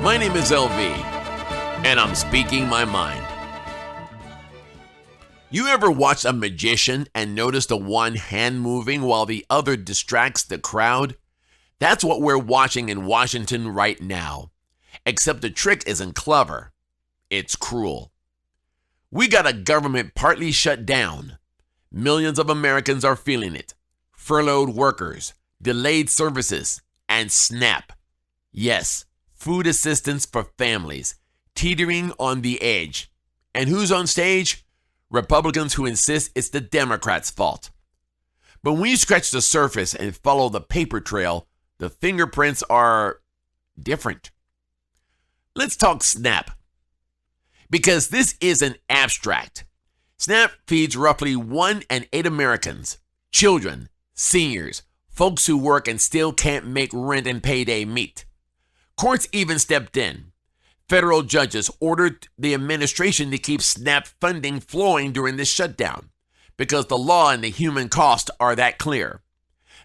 My name is LV, and I'm speaking my mind. You ever watch a magician and notice the one hand moving while the other distracts the crowd? That's what we're watching in Washington right now. Except the trick isn't clever. It's cruel. We got a government partly shut down. Millions of Americans are feeling it. Furloughed workers, delayed services, and SNAP. Yes, food assistance for families, teetering on the edge. And who's on stage? Republicans who insist it's the Democrats' fault. But when you scratch the surface and follow the paper trail, the fingerprints are different. Let's talk SNAP. Because this isn't abstract. SNAP feeds roughly 1 in 8 Americans, children, seniors, folks who work and still can't make rent and payday meet. Courts even stepped in. Federal judges ordered the administration to keep SNAP funding flowing during this shutdown because the law and the human cost are that clear.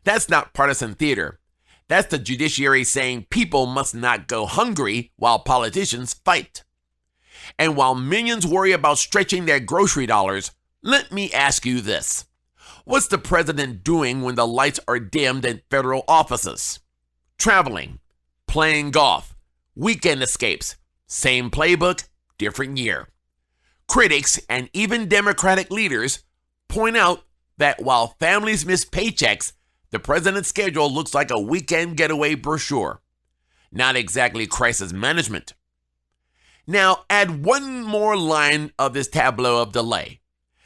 That's not partisan theater. That's the judiciary saying people must not go hungry while politicians fight. And while millions worry about stretching their grocery dollars, let me ask you this. What's the president doing when the lights are dimmed in federal offices? Traveling, playing golf, weekend escapes. Same playbook, different year. Critics and even Democratic leaders point out that while families miss paychecks, the president's schedule looks like a weekend getaway brochure. Not exactly crisis management. Now, add one more line of this tableau of delay.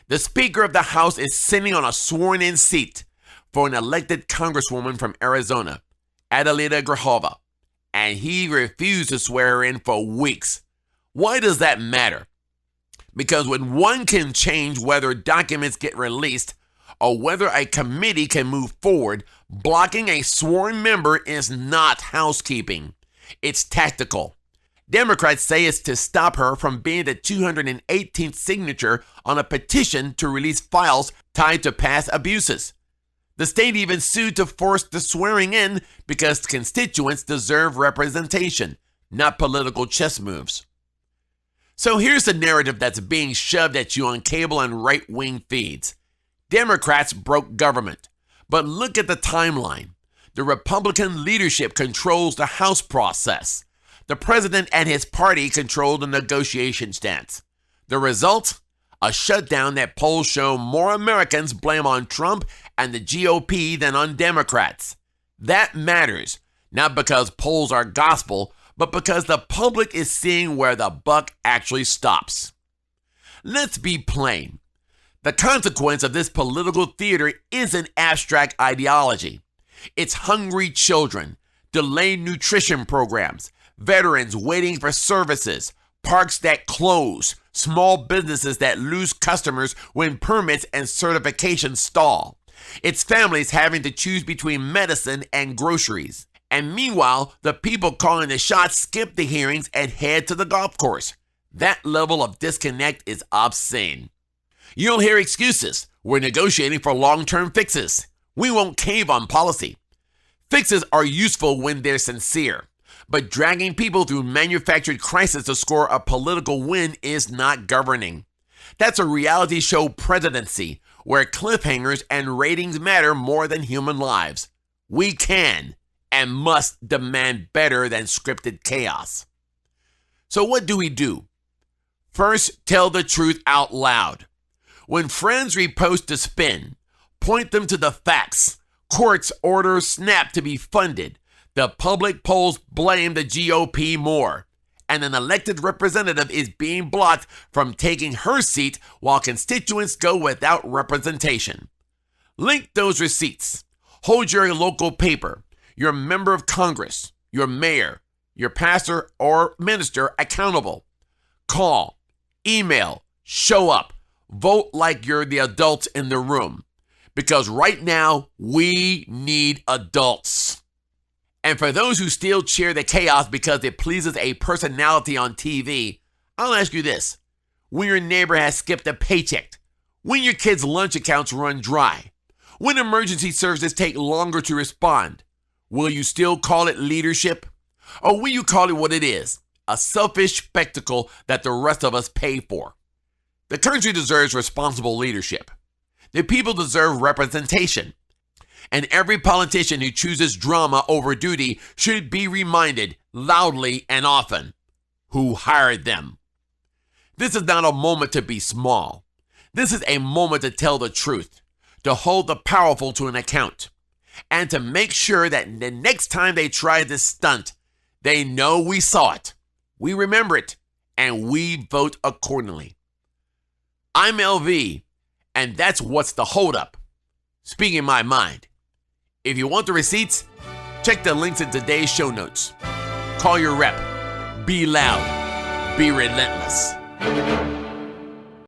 The Speaker of the House is sitting on a sworn-in seat for an elected Congresswoman from Arizona, Adelita Grijalva, and he refused to swear her in for weeks. Why does that matter? Because when one can change whether documents get released or whether a committee can move forward, blocking a sworn member is not housekeeping. It's tactical. Democrats say it's to stop her from being the 218th signature on a petition to release files tied to past abuses. The state even sued to force the swearing in because constituents deserve representation, not political chess moves. So here's the narrative that's being shoved at you on cable and right-wing feeds. Democrats broke government. But look at the timeline. The Republican leadership controls the House process. The president and his party control the negotiation stance. The result? A shutdown that polls show more Americans blame on Trump and the GOP than on Democrats. That matters, not because polls are gospel, but because the public is seeing where the buck actually stops. Let's be plain. The consequence of this political theater isn't abstract ideology. It's hungry children, delayed nutrition programs, veterans waiting for services, parks that close, small businesses that lose customers when permits and certifications stall. It's families having to choose between medicine and groceries. And meanwhile, the people calling the shots skip the hearings and head to the golf course. That level of disconnect is obscene. You'll hear excuses. We're negotiating for long-term fixes. We won't cave on policy. Fixes are useful when they're sincere. But dragging people through manufactured crisis to score a political win is not governing. That's a reality show presidency where cliffhangers and ratings matter more than human lives. We can and must demand better than scripted chaos. So what do we do? First, tell the truth out loud. When friends repost a spin, point them to the facts. Courts order SNAP to be funded. The public polls blame the GOP more, and an elected representative is being blocked from taking her seat while constituents go without representation. Link those receipts. Hold your local paper, your member of Congress, your mayor, your pastor or minister accountable. Call, email, show up, vote like you're the adults in the room. Because right now, we need adults. And for those who still cheer the chaos because it pleases a personality on TV, I'll ask you this. When your neighbor has skipped a paycheck, when your kids' lunch accounts run dry, when emergency services take longer to respond, will you still call it leadership? Or will you call it what it is? A selfish spectacle that the rest of us pay for. The country deserves responsible leadership. The people deserve representation. And every politician who chooses drama over duty should be reminded loudly and often who hired them. This is not a moment to be small. This is a moment to tell the truth, to hold the powerful to an account, and to make sure that the next time they try this stunt, they know we saw it, we remember it, and we vote accordingly. I'm LV, and that's what's the holdup. Speaking my mind. If you want the receipts, check the links in today's show notes. Call your rep. Be loud. Be relentless.